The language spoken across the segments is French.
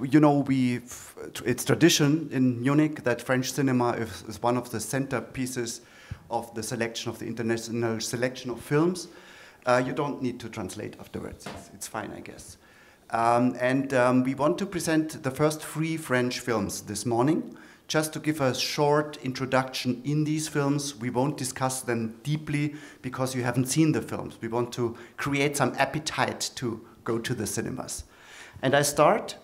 you know, it's tradition in Munich that French cinema is one of the centerpieces of the selection of the international selection of films. You don't need to translate afterwards. It's fine, I guess. We want to present the first 3 French films this morning. Just to give a short introduction in these films, we won't discuss them deeply because you haven't seen the films. We want to create some appetite to go to the cinemas. And I start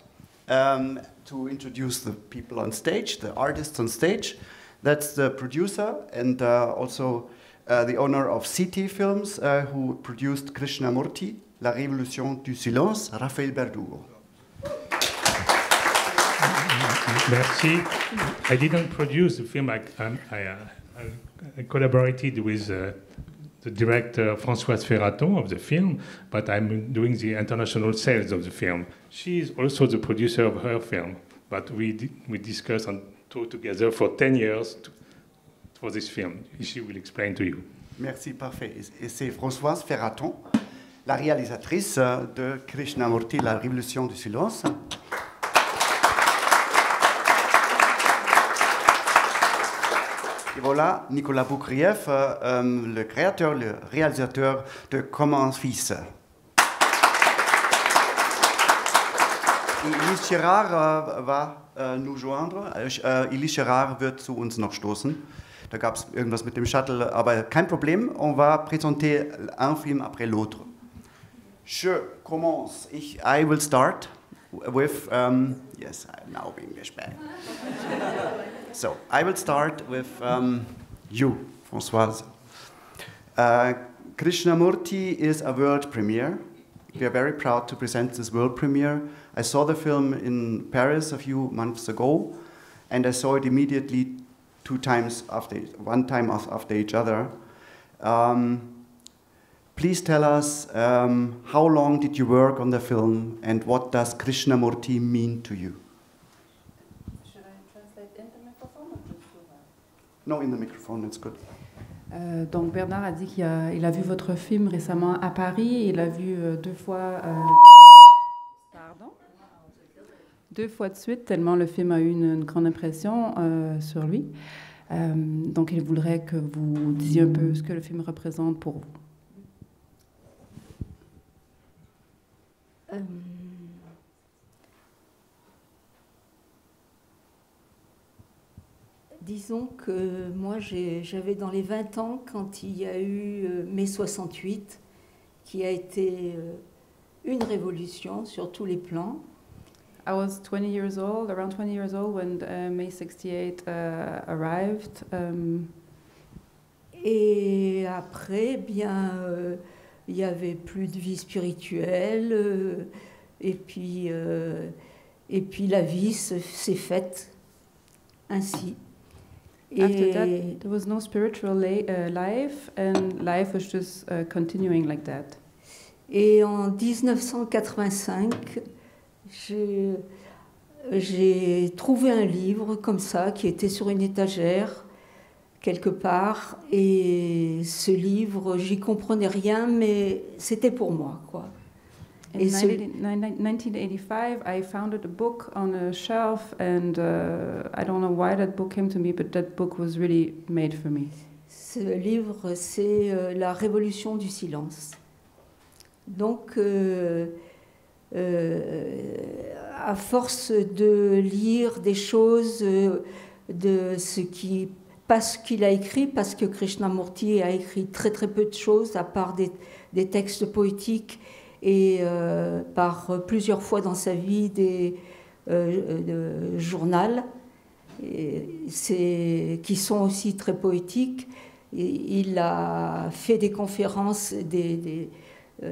to introduce the people on stage, the artists on stage. That's the producer and also the owner of CT Films, who produced Krishnamurti, La Révolution du Silence, Raphaël Berdugo. Merci. I didn't produce the film. I collaborated with the director Françoise Ferraton of the film, but I'm doing the international sales of the film. She is also the producer of her film, but we discussed and talked together for 10 years for this film. She will explain to you. Merci, parfait. Et c'est Françoise Ferraton, la réalisatrice de Krishnamurti, La Révolution du Silence. Et voilà, Nicolas Boukrieff, le créateur, le réalisateur de Comment Fils. Elise Gerard va nous joindre. Elise Gerard wird zu uns noch stoßen. Da gab es irgendwas mit dem Shuttle, aber kein Problem. On va présenter un film après l'autre. Je commence. I will start with, yes, I'm now being back. So, I will start with you, Françoise. Krishnamurti is a world premiere. We are very proud to present this world premiere. I saw the film in Paris a few months ago, and I saw it immediately one time after each other. Please tell us, how long did you work on the film, and what does Krishnamurti mean to you? Should I translate in the microphone or just through that? No, in the microphone, it's good. Donc Bernard a dit qu'il a vu votre film récemment à Paris. Il l'a vu 2 fois. Deux fois de suite, tellement le film a eu une grande impression sur lui. Donc il voudrait que vous disiez un peu ce que le film représente pour vous. Disons que moi, j'avais dans les 20 ans quand il y a eu mai 68, qui a été une révolution sur tous les plans. I was 20 years old, around 20 years old, when May 68 arrived. Et après, bien, il y avait plus de vie spirituelle, et puis la vie s'est faite ainsi. After that, there was no spiritual life, and life was just continuing like that. Et en 1985, j'ai trouvé un livre comme ça qui était sur une étagère quelque part, et ce livre, j'y comprenais rien, mais c'était pour moi, quoi. In 1985, I found a book on a shelf, and I don't know why that book came to me, but that book was really made for me. Ce livre, c'est La Révolution du Silence. Donc, à force de lire des choses, pas ce qu'il a écrit, parce que Krishnamurti a écrit très très peu de choses, à part des textes poétiques, et par plusieurs fois dans sa vie des journaux qui sont aussi très poétiques. Il a fait des conférences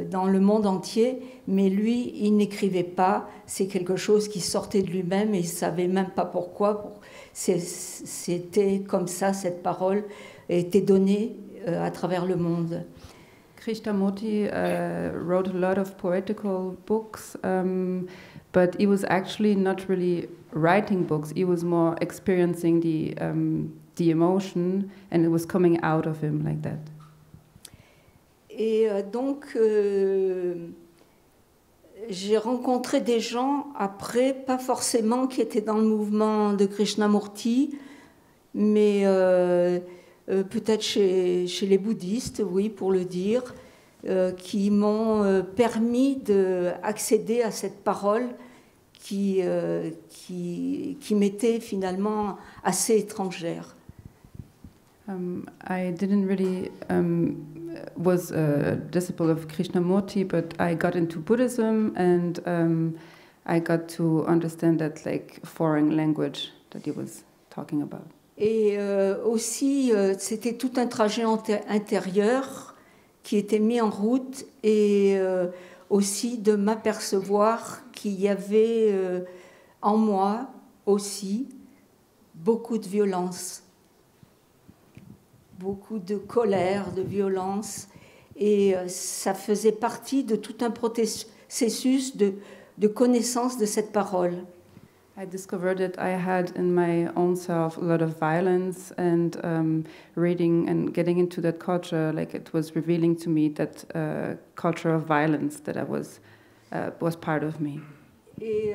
dans le monde entier, mais lui, il n'écrivait pas. C'est quelque chose qui sortait de lui-même et il ne savait même pas pourquoi. C'était comme ça, cette parole était donnée à travers le monde. Krishnamurti wrote a lot of poetical books, but he was actually not really writing books. He was more experiencing the emotion, and it was coming out of him like that. Et donc, j'ai rencontré des gens après, pas forcément qui étaient dans le mouvement de Krishnamurti, mais peut-être chez les bouddhistes, oui, pour le dire, qui m'ont permis d'accéder à cette parole qui m'était finalement assez étrangère. I didn't really was a disciple of Krishnamurti, but I got into Buddhism and I got to understand that like foreign language that he was talking about. Et aussi, c'était tout un trajet intérieur qui était mis en route et aussi de m'apercevoir qu'il y avait en moi aussi beaucoup de violence, beaucoup de colère, de violence, et ça faisait partie de tout un processus de connaissance de cette parole. I discovered that I had in my own self a lot of violence, and reading and getting into that culture, like it was revealing to me that culture of violence that I was part of me. Et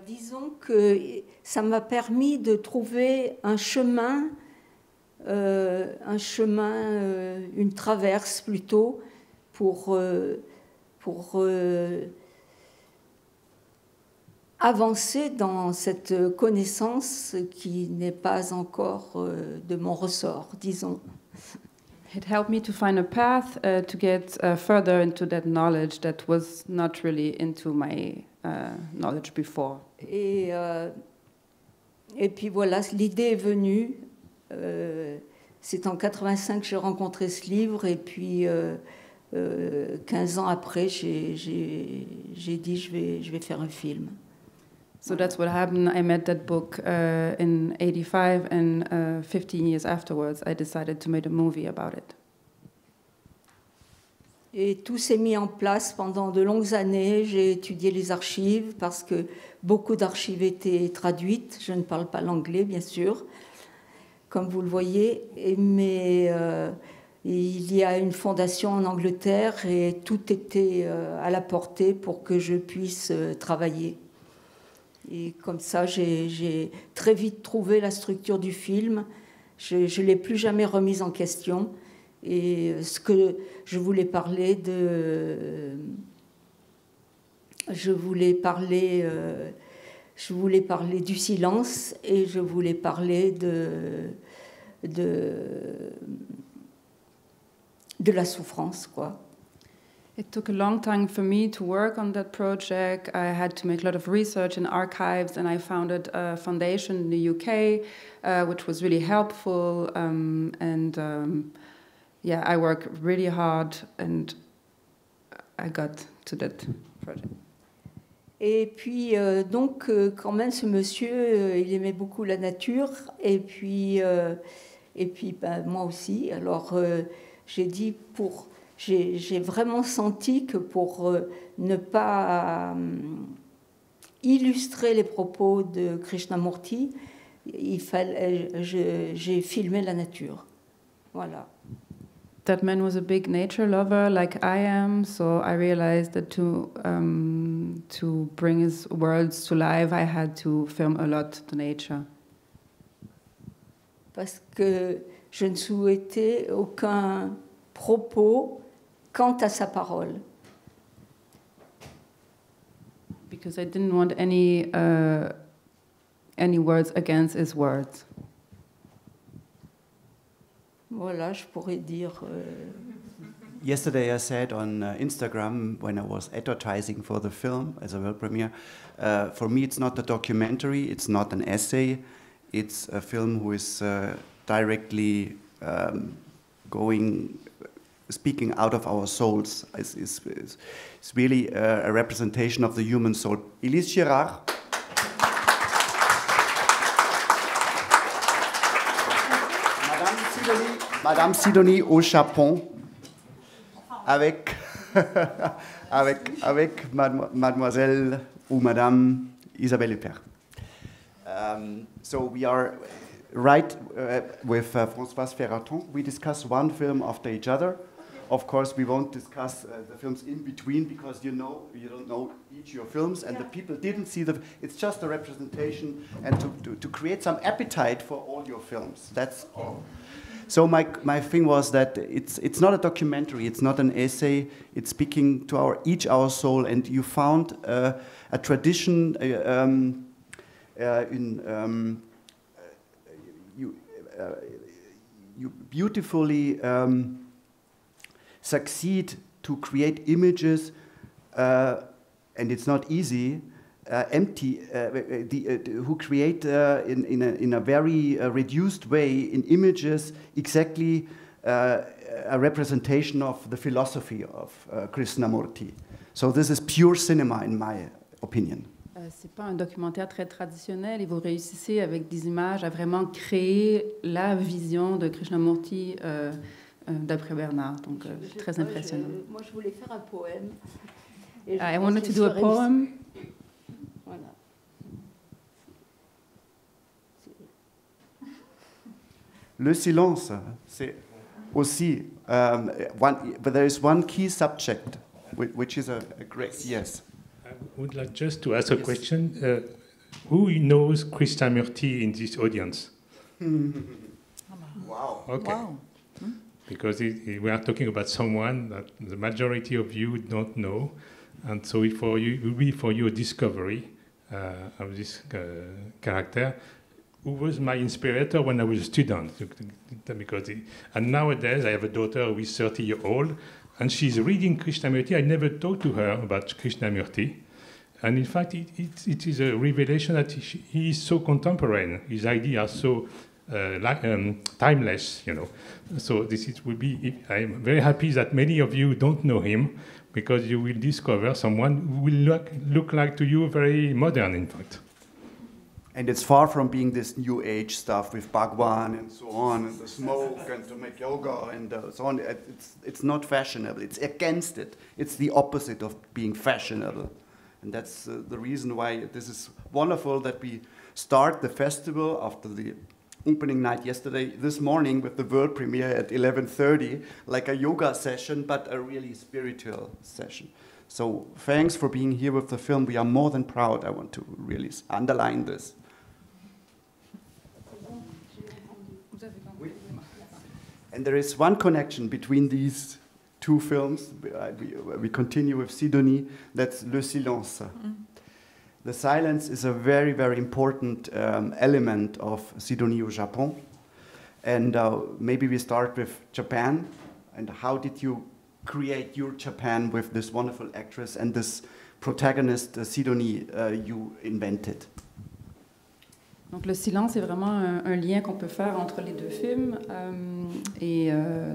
disons que ça m'a permis de trouver un chemin, une traverse plutôt, pour avancer dans cette connaissance qui n'est pas encore de mon ressort, disons. It helped me to find a path to get further into that knowledge that was not really into my knowledge before. Et puis voilà, l'idée est venue. C'est en 85 que j'ai rencontré ce livre, et puis 15 ans après, j'ai dit je vais faire un film. So that's what happened. I met that book in 85, and 15 years afterwards, I decided to make a movie about it. Et tout s'est mis en place pendant de longues années. J'ai étudié les archives parce que beaucoup d'archives étaient traduites. Je ne parle pas l'anglais, bien sûr, comme vous le voyez, mais il y a une fondation en Angleterre et tout était à la portée pour que je puisse travailler. Et comme ça, j'ai très vite trouvé la structure du film. Je ne l'ai plus jamais remise en question. Et ce que je voulais parler du silence, et je voulais parler de la souffrance, quoi. It took a long time for me to work on that project. I had to make a lot of research in archives, and I founded a foundation in the UK, which was really helpful. Yeah, I worked really hard, and I got to that project. Et puis, donc, quand même, ce monsieur, il aimait beaucoup la nature, et puis ben, moi aussi. Alors, j'ai dit j'ai vraiment senti que pour ne pas illustrer les propos de Krishnamurti, j'ai filmé la nature. Voilà. That man was a big nature lover, like I am. So I realized that to bring his worlds to life, I had to film a lot the nature. Parce que je ne souhaitais aucun propos quant à sa parole. Because I didn't want any words against his words. Voilà, je pourrais dire. Yesterday I said on Instagram when I was advertising for the film as a world premiere, for me it's not a documentary, it's not an essay, it's a film who is directly speaking out of our souls. It's really a representation of the human soul. Elise Girard. Madame Sidonie au Japon, avec Mademoiselle ou Madame Isabelle Huppert. So we are right with Françoise Ferraton. We discuss one film after each other. of course, we won't discuss the films in between because you don't know each of your films, and the people didn't see it's just a representation and to create some appetite for all your films. That's all. So my thing was that it's not a documentary, it's not an essay, it's speaking to each our soul, and you found a tradition you beautifully succeed to create images, and it's not easy. Who create in a very reduced way in images exactly a representation of the philosophy of Krishnamurti. So this is pure cinema in my opinion. C'est pas un documentaire très traditionnel et vous réussissez avec des images à vraiment créer la vision de Krishnamurti d'après Bernard. Donc très impressionnant. Moi je voulais faire un poème. I wanted to do a poem. Voilà. Le silence, c'est aussi but there is one key subject, which is a great yes. I would like just to ask a question. Who knows Krishnamurti in this audience? Wow. Okay. Wow. Because we are talking about someone that the majority of you don't know, and so it will be for you a discovery of this character, who was my inspirator when I was a student. And nowadays I have a daughter who is 30 years old, and she's reading Krishnamurti. I never talked to her about Krishnamurti. And in fact, it is a revelation that he is so contemporary. His ideas are so timeless, you know. So will be. I'm very happy that many of you don't know him, because you will discover someone who will look like to you very modern, in fact. And it's far from being this new age stuff with Bhagwan and so on, and the smoke and to make yoga and so on. It's not fashionable. It's against it. It's the opposite of being fashionable. And that's the reason why this is wonderful that we start the festival after the opening night yesterday, this morning with the world premiere at 11:30, like a yoga session, but a really spiritual session. So thanks for being here with the film. We are more than proud. I want to really underline this. And there is one connection between these two films. We continue with Sidonie. That's Le Silence. The silence is a very, very important element of Sidonie au Japon. And maybe we start with Japan. And how did you create your Japan with this wonderful actress and this protagonist, Sidonie, you invented? Donc le silence est vraiment un lien qu'on peut faire entre les deux films. Et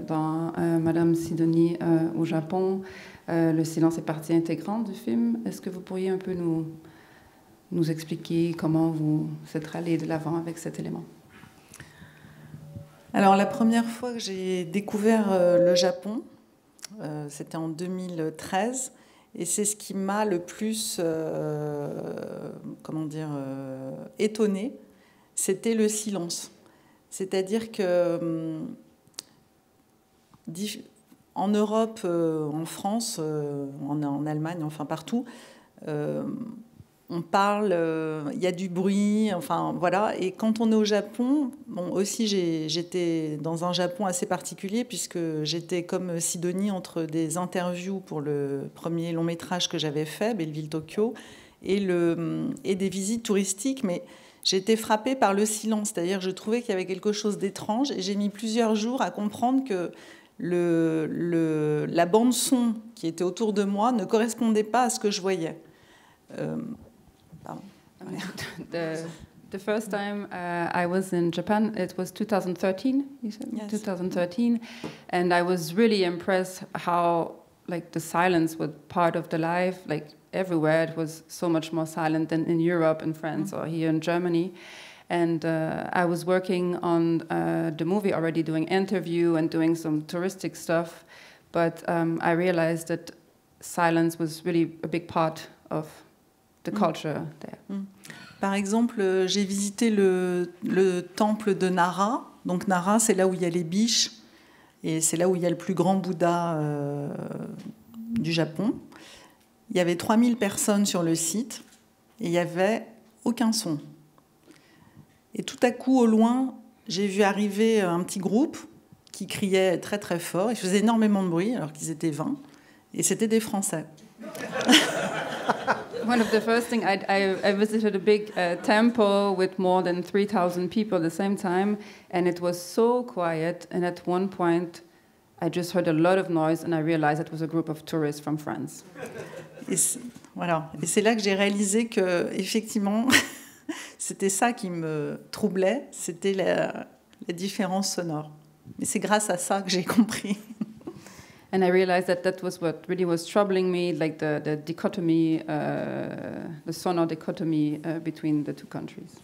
dans Madame Sidonie au Japon, le silence est partie intégrante du film. Est-ce que vous pourriez un peu nous expliquer comment vous êtes allé de l'avant avec cet élément? Alors la première fois que j'ai découvert le Japon, c'était en 2013, et c'est ce qui m'a le plus, étonnée, c'était le silence. C'est-à-dire que en Europe, en France, en Allemagne, enfin partout, on parle, il y a du bruit, enfin voilà. Et quand on est au Japon, bon, aussi j'étais dans un Japon assez particulier, puisque j'étais comme Sidonie entre des interviews pour le premier long métrage que j'avais fait, Belleville Tokyo, et des visites touristiques, mais j'étais frappée par le silence, c'est-à-dire que je trouvais qu'il y avait quelque chose d'étrange, et j'ai mis plusieurs jours à comprendre que la bande-son qui était autour de moi ne correspondait pas à ce que je voyais. The first time I was in Japan, it was 2013, you said? Yes. 2013. And I was really impressed how, like, the silence was part of the life. Like, everywhere it was so much more silent than in Europe and France or here in Germany. And I was working on the movie already, doing interview and doing some touristic stuff. But I realized that silence was really a big part of the culture there. Par exemple, j'ai visité le temple de Nara. Donc Nara, c'est là où il y a les biches. Et c'est là où il y a le plus grand Bouddha du Japon. Il y avait 3000 personnes sur le site et il n'y avait aucun son. Et tout à coup, au loin, j'ai vu arriver un petit groupe qui criait très très fort. Ils faisaient énormément de bruit alors qu'ils étaient 20. Et c'était des Français. One of the first things, I visited a big temple with more than 3,000 people at the same time, and it was so quiet, and at one point I just heard a lot of noise and I realized it was a group of tourists from France. Voilà. Et c'est là que j'ai réalisé que, effectivement, c'était ça qui me troublait, c'était la différence sonore. Mais c'est grâce à ça que j'ai compris. And I realized that was what really was troubling me, like the dichotomy, the sonor dichotomy between the two countries.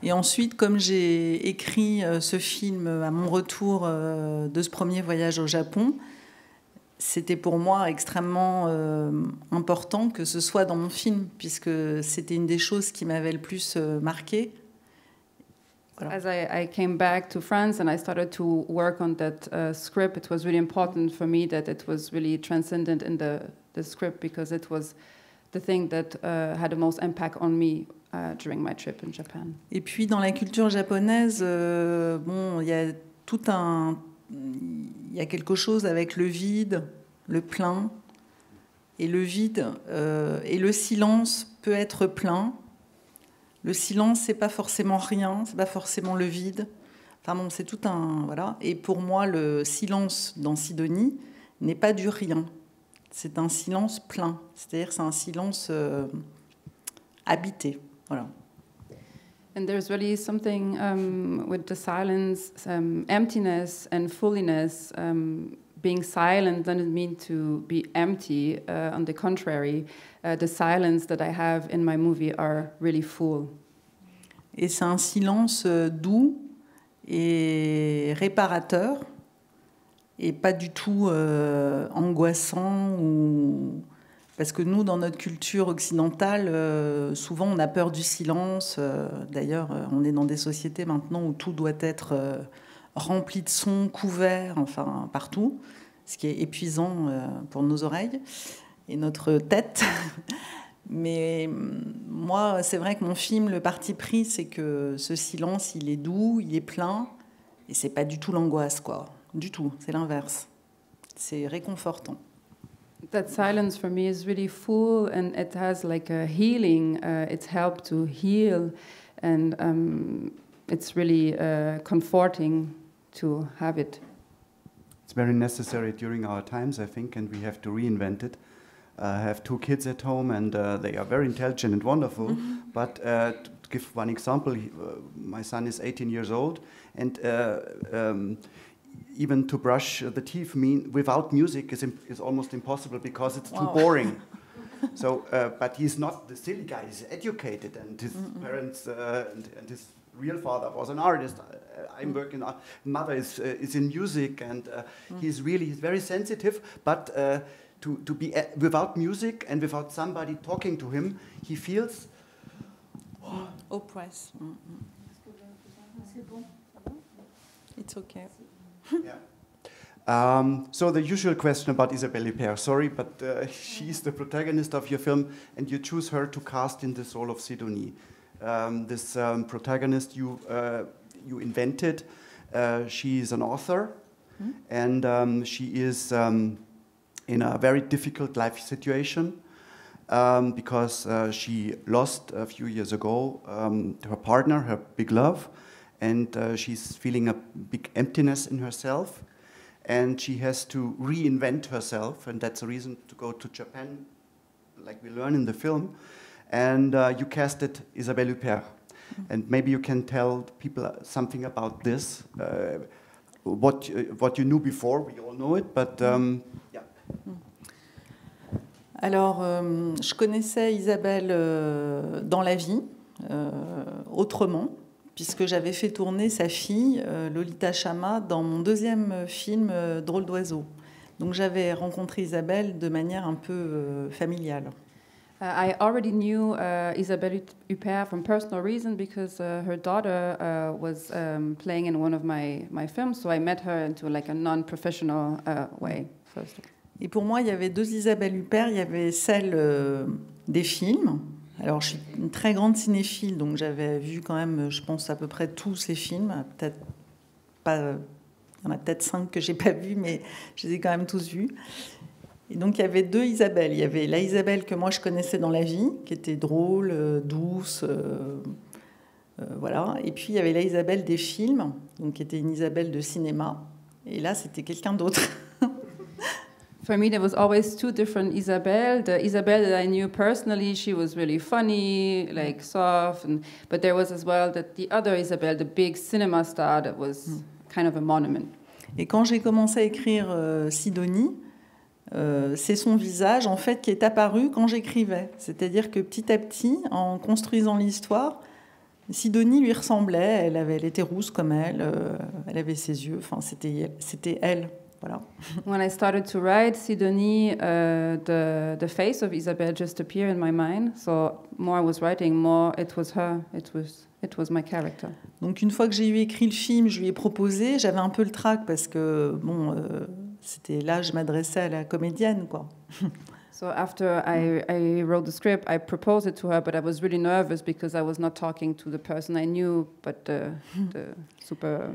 Et ensuite, comme j'ai écrit ce film à mon retour de ce premier voyage au Japon, c'était pour moi extrêmement important que ce soit dans mon film, puisque c'était une des choses qui m'avait le plus marqué. Voilà. As I came back to France and I started to work on that script, it was really important for me that it was really transcendent in the script, because it was the thing that had the most impact on me during my trip in Japan. Et puis dans la culture japonaise, bon, il y a il y a quelque chose avec le vide, le plein, et le vide et le silence peut être plein. Le silence, c'est pas forcément rien, c'est pas forcément le vide. Enfin bon, c'est tout un voilà. Et pour moi, le silence dans Sidonie n'est pas du rien. C'est un silence plein. C'est-à-dire, c'est un silence habité. Voilà. And there's really something with the silence, emptiness and fulliness. Being silent doesn't mean to be empty. On the contrary, the silence that I have in my movie are really full. Et c'est un silence doux et réparateur, et pas du tout angoissant ou... Parce que nous, dans notre culture occidentale, souvent on a peur du silence. D'ailleurs, on est dans des sociétés maintenant où tout doit être rempli de sons, couvert, enfin partout, ce qui est épuisant pour nos oreilles et notre tête. Mais moi, c'est vrai que mon film, le parti pris, c'est que ce silence, il est doux, il est plein, et c'est pas du tout l'angoisse, quoi. Du tout, c'est l'inverse. C'est réconfortant. That silence for me is really full, and it has like a healing. It's helped to heal, and it's really comforting to have it. It's very necessary during our times, I think, and we have to reinvent it. I have 2 kids at home, and they are very intelligent and wonderful. Mm-hmm. But to give one example, my son is 18 years old, and even to brush the teeth without music is almost impossible, because it's too boring. So, but he's not the silly guy. He's educated, and his parents and his real father was an artist. I'm working. Mother is in music, and he's very sensitive. But to be without music and without somebody talking to him, he feels oppressed. It's okay. Yeah. So the usual question about Isabelle Huppert. Sorry, but she's the protagonist of your film, and you choose her to cast in the role of Sidonie. This protagonist you invented. She is an author, and she is in a very difficult life situation because she lost a few years ago her partner, her big love, and she's feeling a big emptiness in herself, and she has to reinvent herself, and that's a reason to go to Japan, like we learn in the film. And you casted Isabelle Huppert, and maybe you can tell people something about this, what you knew before. We all know it, but yeah. Alors, je connaissais Isabelle dans la vie, autrement, puisque j'avais fait tourner sa fille, Lolita Chama, dans mon deuxième film, Drôle d'oiseau. Donc j'avais rencontré Isabelle de manière un peu familiale. I already knew Isabelle Huppert from personal reason because her daughter was playing in one of my films, so I met her into like a non-professional way first. Et pour moi, il y avait deux Isabelle Huppert. Il y avait celle des films. Alors, je suis une très grande cinéphile, donc j'avais vu quand même, je pense, à peu près tous ces films. Peut-être pas, il y en a peut-être 5 que j'ai pas vus, mais je les ai quand même tous vus. Et donc, il y avait deux Isabelle. Il y avait la Isabelle que moi, je connaissais dans la vie, qui était drôle, douce, voilà. Et puis, il y avait la Isabelle des films, donc, qui était une Isabelle de cinéma. Et là, c'était quelqu'un d'autre. For me, there was always two different Isabelle. The Isabelle that I knew personally, she was really funny, like soft, but there was as well the other Isabelle, the big cinema star that was kind of a monument. Et quand j'ai commencé à écrire Sidonie, c'est son visage en fait qui est apparu quand j'écrivais. C'est-à-dire que petit à petit, en construisant l'histoire, Sidonie lui ressemblait. Elle était rousse comme elle avait ses yeux. Enfin, c'était elle. Voilà. When I started to write Sidonie, the face of Isabelle just appeared in my mind. So more I was writing, more it was her. It was my character. Donc une fois que j'ai eu écrit le film, je lui ai proposé. J'avais un peu le trac parce que bon, c'était là, je m'adressais à la comédienne, quoi. So after I wrote the script, I proposed it to her, but I was really nervous because I was not talking to the person I knew, but the super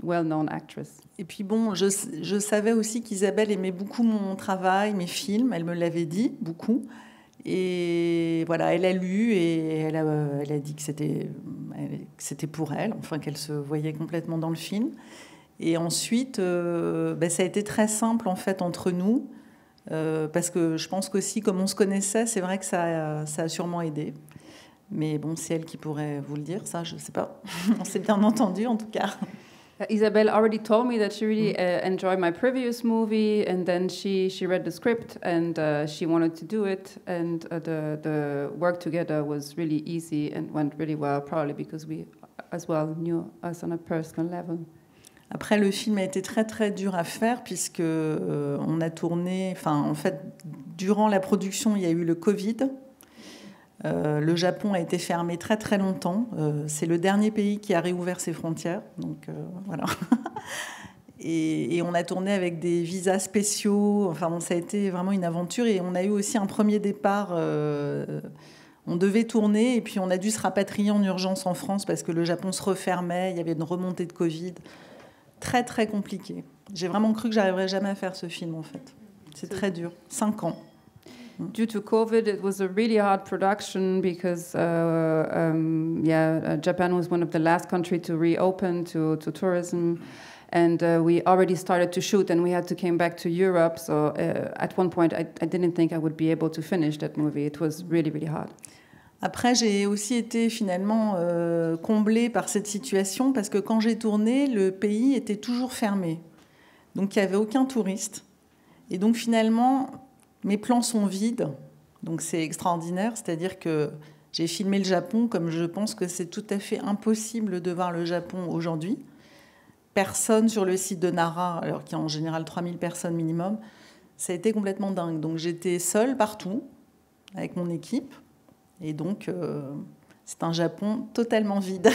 well-known actress. Et puis bon, je savais aussi qu'Isabelle aimait beaucoup mon travail, mes films. Elle me l'avait dit beaucoup. Et voilà, elle a lu et elle a dit que c'était pour elle, enfin qu'elle se voyait complètement dans le film. Et ensuite, ça a été très simple en fait entre nous, parce que je pense qu'aussi, comme on se connaissait, c'est vrai que ça a sûrement aidé. Mais bon, c'est elle qui pourrait vous le dire, ça, je ne sais pas. On s'est bien entendu en tout cas. Isabelle already told me that she really enjoyed my previous movie, and then she read the script and she wanted to do it, and the work together was really easy and went really well, probably because we as well knew us on a personal level. Après, le film a été très très dur à faire puisque on a tourné, enfin en fait, durant la production, il y a eu le Covid. Le Japon a été fermé très très longtemps. C'est le dernier pays qui a réouvert ses frontières. Donc voilà. Et on a tourné avec des visas spéciaux. Enfin, bon, ça a été vraiment une aventure. Et on a eu aussi un premier départ. On devait tourner et puis on a dû se rapatrier en urgence en France parce que le Japon se refermait. Il y avait une remontée de Covid. Très très compliqué. J'ai vraiment cru que j'arriverais jamais à faire ce film en fait. C'est très dur. 5 ans. Due to COVID, it was a really hard production because, Japan was one of the last countries to reopen to tourism, and we already started to shoot, and we had to come back to Europe. So at one point, I didn't think I would be able to finish that movie. It was really, really hard. Après, j'ai aussi été finalement comblée par cette situation parce que quand j'ai tourné, le pays était toujours fermé. Donc, il n'y avait aucun touriste. Et donc, finalement, mes plans sont vides. Donc, c'est extraordinaire. C'est-à-dire que j'ai filmé le Japon comme je pense que c'est tout à fait impossible de voir le Japon aujourd'hui. Personne sur le site de Nara, alors qu'il y a en général 3000 personnes minimum. Ça a été complètement dingue. Donc, j'étais seule partout avec mon équipe. Et donc, c'est un Japon totalement vide,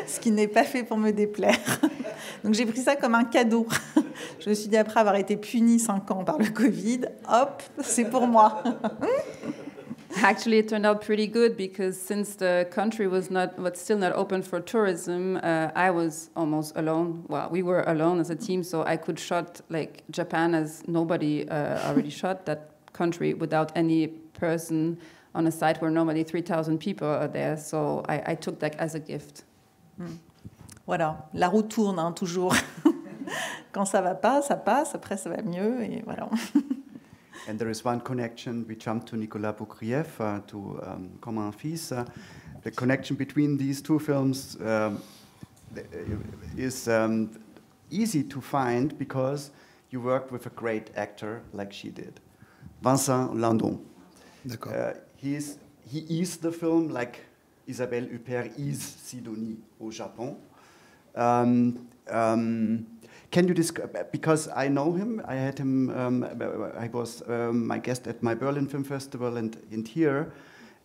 ce qui n'est pas fait pour me déplaire. Donc, j'ai pris ça comme un cadeau. Je me suis dit, après avoir été punie 5 ans par le Covid, hop, c'est pour moi. Actually, it turned out pretty good because since the country was still not open for tourism, I was almost alone. Well, we were alone as a team, so I could shot like Japan as nobody already shot that country without any person on a site where normally 3,000 people are there. So I took that as a gift. Voilà, la roue tourne hein, toujours. Quand ça va pas, ça passe. Après, ça va mieux et voilà. And there is one connection. We jump to Nicolas Boukrieff, to Comme un fils. The connection between these two films is easy to find because you worked with a great actor like she did, Vincent Lindon. D'accord. He is the film like Isabelle Huppert is Sidonie au Japon. Can you describe, because I know him, I had him, I was my guest at my Berlin Film Festival and here,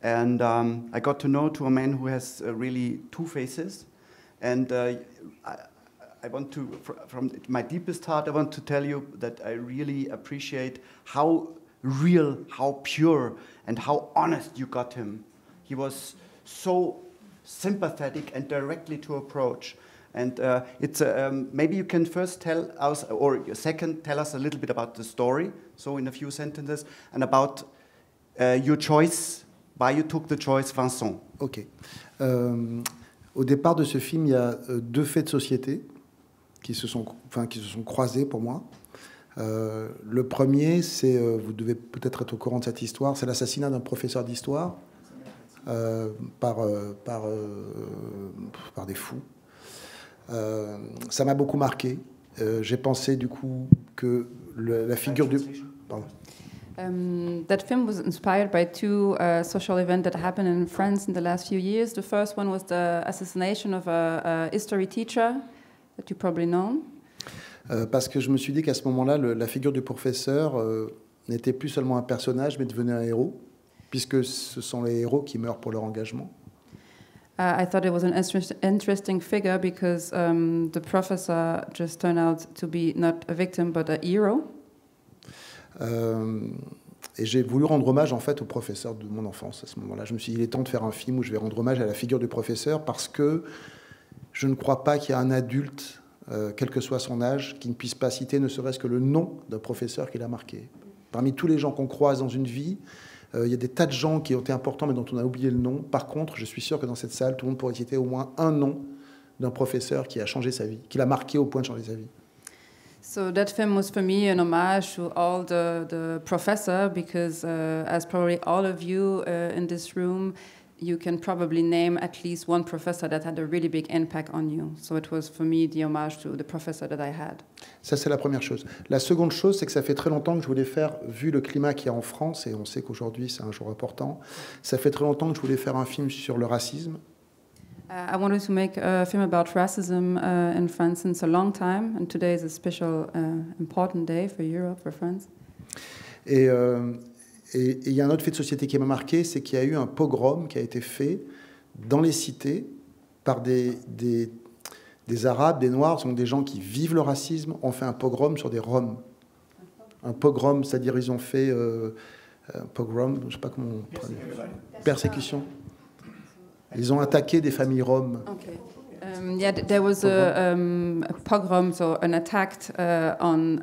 and I got to know to a man who has really two faces, and I want to, from my deepest heart, I want to tell you that I really appreciate how real, how pure, and how honest you got him. He was so sympathetic and directly to approach. And it's maybe you can first tell us, or second, tell us a little bit about the story, so in a few sentences, and about your choice, why you took the choice Vincent. Ok. Au départ de ce film, il y a deux faits de société qui se sont croisés pour moi. Le premier, c'est, vous devez peut-être être au courant de cette histoire, c'est l'assassinat d'un professeur d'histoire par des fous. Ça m'a beaucoup marqué. J'ai pensé du coup que la figure du... Pardon. That film was inspired by two social events that happened in France in the last few years. The first one was the assassination of a history teacher that you probably know. Parce que je me suis dit qu'à ce moment-là, la figure du professeur n'était plus seulement un personnage, mais devenait un héros, puisque ce sont les héros qui meurent pour leur engagement. I thought it was an interesting figure because the professor just turned out to be not a victim but a hero. Et j'ai voulu rendre hommage en fait au professeur de mon enfance à ce moment-là. Je me suis dit, il est temps de faire un film où je vais rendre hommage à la figure du professeur parce que je ne crois pas qu'il y a un adulte, quel que soit son âge, qui ne puisse pas citer ne serait-ce que le nom d'un professeur qui l'a marqué. Parmi tous les gens qu'on croise dans une vie, il y a des tas de gens qui ont été importants mais dont on a oublié le nom. Par contre, je suis sûr que dans cette salle, tout le monde pourrait citer au moins un nom d'un professeur qui a changé sa vie, qui l'a marqué au point de changer sa vie. So that film was for me an homage to all the professor because as probably all of you in this room, you can probably name at least one professor that had a really big impact on you. So it was for me the homage to the professor that I had. Ça, c'est la première chose. La seconde chose, c'est que ça fait très longtemps que je voulais faire, vu le climat qu'il y a en France, et on sait qu'aujourd'hui c'est un jour important, ça fait très longtemps que je voulais faire un film sur le racisme. I wanted to make a film about racism in France since a long time, and today is a special, important day for Europe, for France. Et il y a un autre fait de société qui m'a marqué, c'est qu'il y a eu un pogrom qui a été fait dans les cités par des Arabes, des Noirs, donc des gens qui vivent le racisme, ont fait un pogrom sur des Roms. Un pogrom, c'est-à-dire ils ont fait un pogrom, je ne sais pas comment on traduit. Persécution. Ils ont attaqué des familles roms. Okay. Yeah, there was a pogrom, so an attack on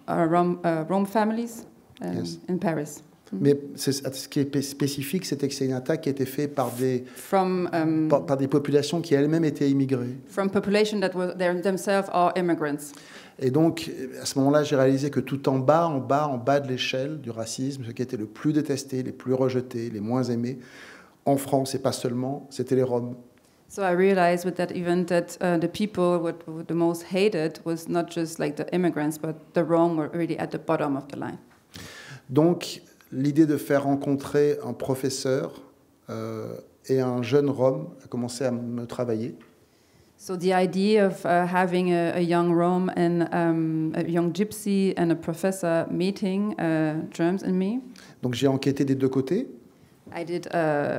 Rome families Yes. in Paris. Mais ce qui est spécifique, c'était que c'est une attaque qui a été faite par des populations qui elles-mêmes étaient immigrées. From population that were themselves are immigrants. Et donc, à ce moment-là, j'ai réalisé que tout en bas de l'échelle du racisme, ce qui était le plus détesté, les plus rejetés, les moins aimés, en France, et pas seulement, c'était les Roms. So I realized with that event that the people who were the most hated was not just like the immigrants, but the Rome were really at the bottom of the line. Donc, l'idée de faire rencontrer un professeur et un jeune Rome a commencé à me travailler. So the idea of having a young Rome and a young Gypsy and a professor meeting germs in me. Donc, j'ai enquêté des deux côtés. I did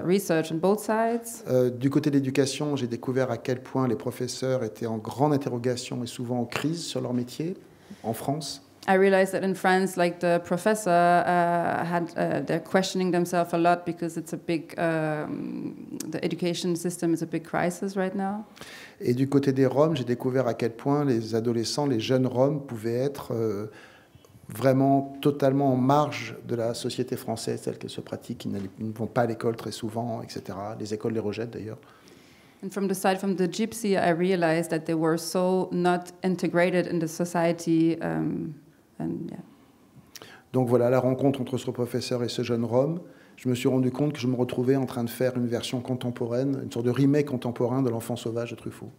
research on both sides. Du côté de l'éducation, j'ai découvert à quel point les professeurs étaient en grande interrogation et souvent en crise sur leur métier en France. I realized that in France, like the professor they're questioning themselves a lot because it's a big, the education system is a big crisis right now. Et du côté des Roms, j'ai découvert à quel point les adolescents, les jeunes Roms pouvaient être vraiment totalement en marge de la société française telle qu'elle se pratique, qui ne vont pas à l'école très souvent, etc. Les écoles les rejettent d'ailleurs. And from the Gypsy, I realized that they were so not integrated in the society. Donc voilà, la rencontre entre ce professeur et ce jeune Rome, je me suis rendu compte que je me retrouvais en train de faire une version contemporaine, une sorte de remake contemporain de L'Enfant sauvage de Truffaut.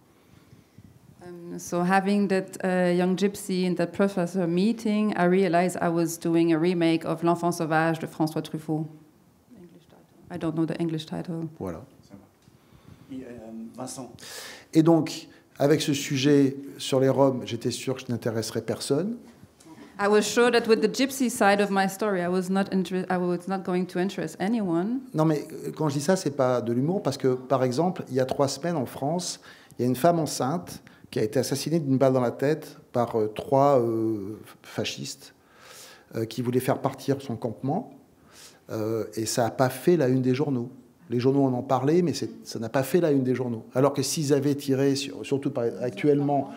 So having that young Gypsy and that professor meeting, I realized I was doing a remake of L'Enfant sauvage de François Truffaut. I don't know the English title. Voilà. Vincent. Et donc, Avec ce sujet sur les Roms, j'étais sûr que je n'intéresserais personne. I was sure that with the gypsy side of my story, I was not going to interest anyone. Non, mais quand je dis ça, c'est pas de l'humour, parce que, par exemple, il y a 3 semaines en France, il y a une femme enceinte qui a été assassinée d'une balle dans la tête par 3 fascistes qui voulaient faire partir son campement, et ça n'a pas fait la une des journaux. Les journaux en ont parlé, mais ça n'a pas fait la une des journaux. Alors que s'ils avaient tiré, surtout actuellement,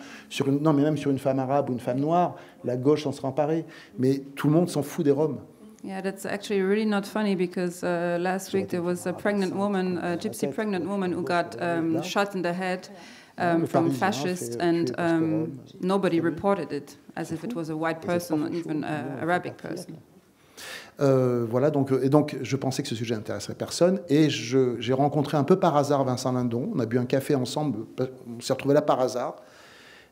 même sur une femme arabe ou une femme noire, la gauche s'en serait emparée. Mais tout le monde s'en fout des Roms. Yeah, that's actually really not funny because last week there was a pregnant woman, a gypsy pregnant woman who got shot in the head from fascists, and nobody reported it as if it was a white person, even an Arabic person. Voilà, donc je pensais que ce sujet n'intéresserait personne, et j'ai rencontré un peu par hasard Vincent Lindon. On a bu un café ensemble, on s'est retrouvés là par hasard,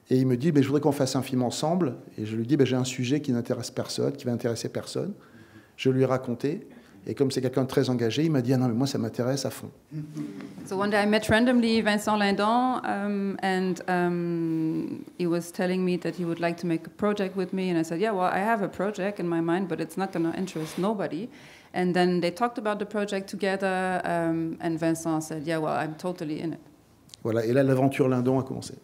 et il me dit je voudrais qu'on fasse un film ensemble, et je lui dis j'ai un sujet qui n'intéresse personne, qui va intéresser personne. Je lui ai raconté, et comme c'est quelqu'un de très engagé, il m'a dit non mais moi ça m'intéresse à fond. So one day I met randomly Vincent Lindon, and he was telling me that he would like to make a project with me, and I said, yeah, well, I have a project in my mind, but it's not going to interest nobody. And then they talked about the project together, and Vincent said, yeah, well, I'm totally in it. Voilà, et là l'aventure Lindon a commencé.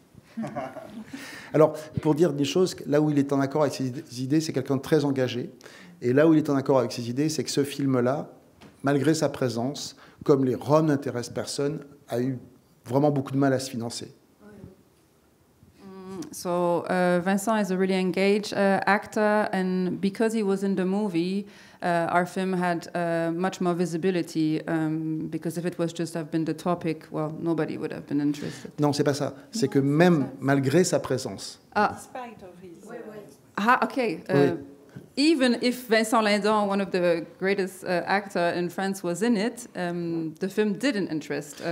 Alors, pour dire des choses, là où il est en accord avec ses idées, c'est quelqu'un de très engagé. Et là où il est en accord avec ses idées, c'est que ce film-là, malgré sa présence, comme les Roms n'intéressent personne, a eu vraiment beaucoup de mal à se financer. So Vincent is a really engaged actor, and because he was in the movie, our film had much more visibility, because if it was just have been the topic, well, nobody would have been interested. Non, c'est pas ça. C'est que même malgré sa présence... Okay. Oui. Even if Vincent Lindon, one of the greatest actors in France, was in it, the film didn't interest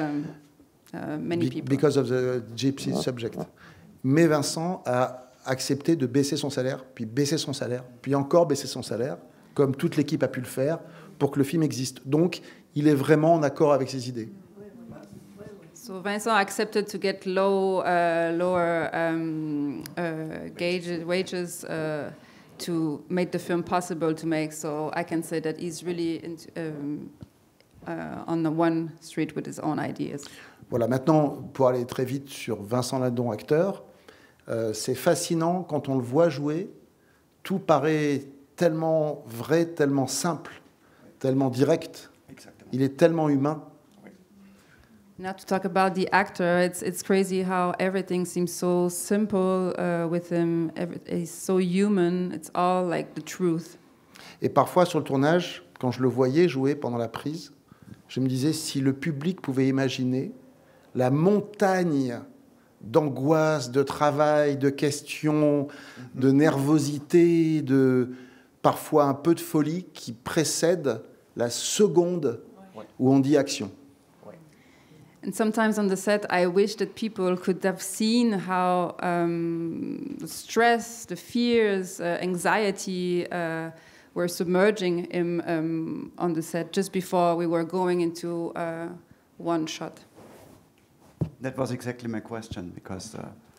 many people. Because of the gypsy subject. Mais Vincent a accepté de baisser son salaire, puis encore baisser son salaire, comme toute l'équipe a pu le faire, pour que le film existe. Donc, il est vraiment en accord avec ses idées. So Vincent accepted to get lower wages to make the film possible to make. So I can say that he's really on the one street with his own ideas. Voilà, maintenant, pour aller très vite sur Vincent Lindon, acteur, c'est fascinant quand on le voit jouer. Tout paraît tellement vrai, tellement simple, tellement direct. Exactement. Il est tellement humain. Now to talk about the actor, it's crazy how everything seems so simple with him. He's so human. It's all like the truth. Et parfois sur le tournage, quand je le voyais jouer pendant la prise, je me disais si le public pouvait imaginer la montagne d'angoisse, de travail, de questions, de nervosité, de parfois un peu de folie qui précède la seconde où on dit action. And sometimes on the set, I wish that people could have seen how the stress, the fears, anxiety were submerging him on the set just before we were going into one shot. That was exactly my question, because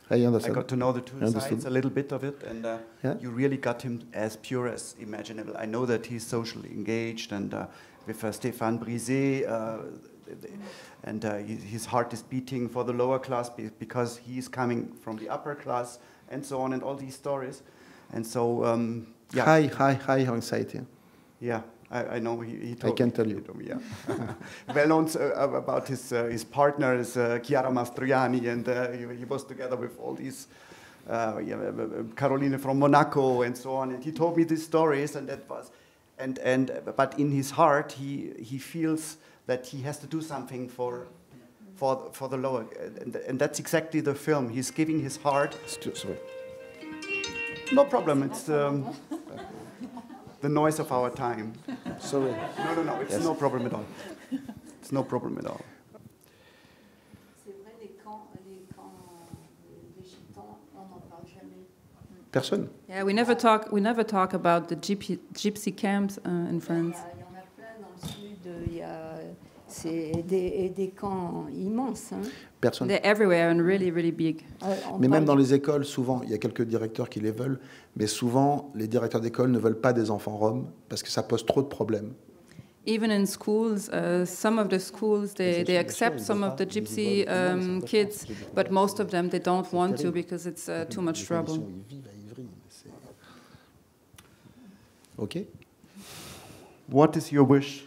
I I got to know the two sides, a little bit of it, and you really got him as pure as imaginable. I know that he's socially engaged, and with Stéphane Brisé, and his heart is beating for the lower class because he's coming from the upper class, and so on, and all these stories. And so, High anxiety. Yeah, I know. He told I can tell you. Me, yeah. Well known about his partner is Chiara Mastroianni, and he was together with all these Caroline from Monaco and so on. And he told me these stories, and that was, but in his heart he feels that he has to do something for the lower, and that's exactly the film. He's giving his heart. Sorry. No problem. It's the noise of our time. Sorry. No. It's no problem at all. It's no problem at all. C'est vrai, les camps des gitans, on n'en parle jamais. Personne. Yeah, we never talk about the gypsy camps in France. Il y en a plein dans le sud. C'est des camps immenses. Hein. Personne. They're everywhere and really, really big. Mais même dans les écoles, souvent, il y a quelques directeurs qui les veulent, mais souvent, les directeurs d'école ne veulent pas des enfants roms parce que ça pose trop de problèmes. Even in schools, some of the schools, they accept some of the gypsy kids, but most of them, they don't want to because it's too much trouble. Ils vivent à Ivry. OK. What is your wish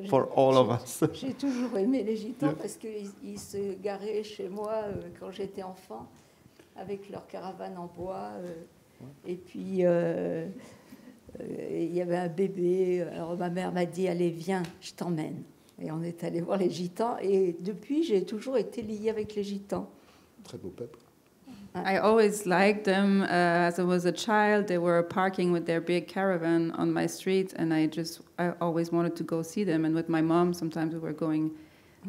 for all of us? J'ai toujours aimé les gitans parce qu'ils se garaient chez moi quand j'étais enfant avec leur caravane en bois. Et puis, il y avait un bébé. Alors ma mère m'a dit, allez, viens, je t'emmène. Et on est allé voir les gitans. Et depuis, j'ai toujours été liée avec les gitans. Très beau peuple. I always liked them. As I was a child, they were parking with their big caravan on my street, and I always wanted to go see them. And with my mom, sometimes we were going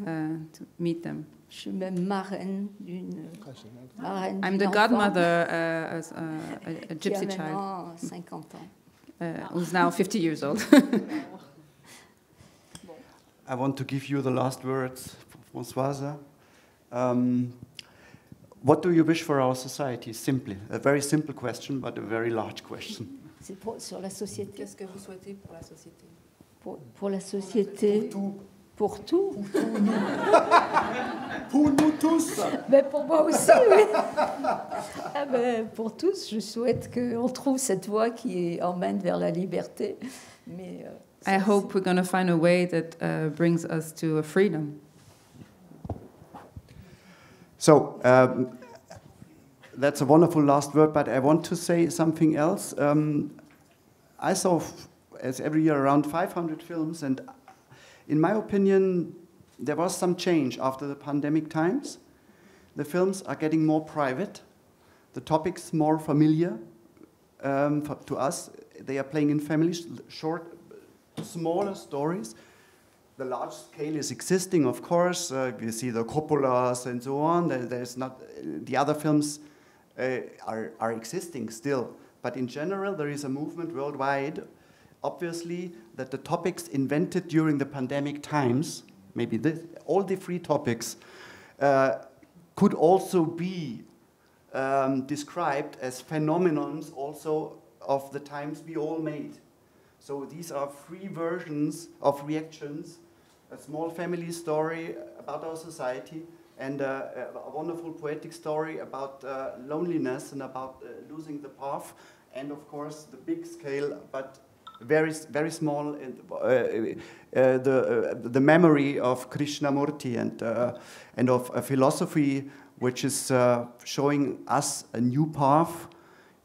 to meet them. Je suis même marraine d'une. I'm the godmother as a gypsy qui a child. maintenant 50 ans. Who's now 50 years old. I want to give you the last words, Françoise. What do you wish for our society? Simply, a very simple question, but a very large question. C'est sur la société. Qu'est-ce que vous souhaitez pour la société? Pour la société. Pour tout. Pour nous tous. Mais pour moi aussi, oui. Ah ben, pour tous, je souhaite qu'on trouve cette voie qui emmène vers la liberté. Mais, I hope we're going to find a way that brings us to a freedom. So, that's a wonderful last word, but I want to say something else. I saw, as every year, around 500 films, and in my opinion, there was some change after the pandemic times. The films are getting more private, the topics more familiar to us. They are playing in families, short, smaller stories. The large scale is existing, of course. You see the Coppolas and so on. There's not the other films are existing still, but in general there is a movement worldwide. Obviously, that the topics invented during the pandemic times, maybe all the three topics, could also be described as phenomenons also of the times we all made. So these are three versions of reactions: a small family story about our society, and a wonderful poetic story about loneliness and about losing the path, and of course the big scale, but very, very small, the memory of Krishnamurti and of a philosophy which is showing us a new path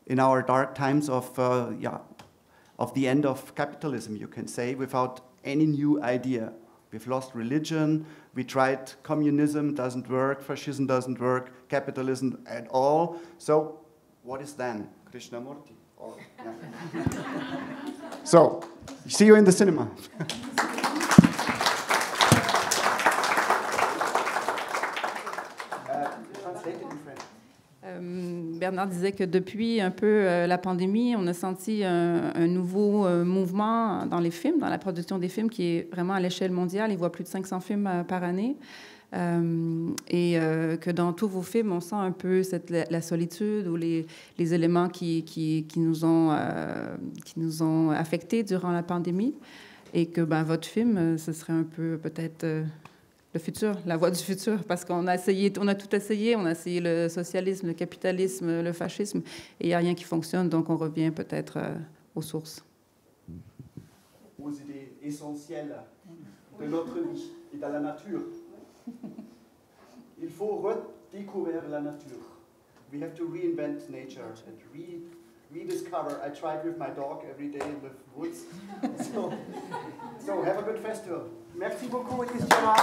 in our dark times of the end of capitalism, you can say, without any new idea. We've lost religion, we tried communism, doesn't work, fascism doesn't work, capitalism at all. So what is then Krishnamurti? So, see you in the cinema. Bernard disait que depuis un peu la pandémie, on a senti un nouveau mouvement dans les films, dans la production des films, qui est vraiment à l'échelle mondiale. Il voit plus de 500 films par année. Et que dans tous vos films, on sent un peu la solitude ou les éléments qui nous ont affectés durant la pandémie. Et que votre film, ce serait un peu peut-être le futur, la voie du futur, parce qu'on a tout essayé. On a essayé le socialisme, le capitalisme, le fascisme, et il n'y a rien qui fonctionne, donc on revient peut-être aux sources. Aux idées essentielles de notre vie et de la nature. Il faut redécouvrir la nature. We have to reinvent nature and rediscover. I tried with my dog every day in the woods. So have a good festival. Merci beaucoup, Christiana.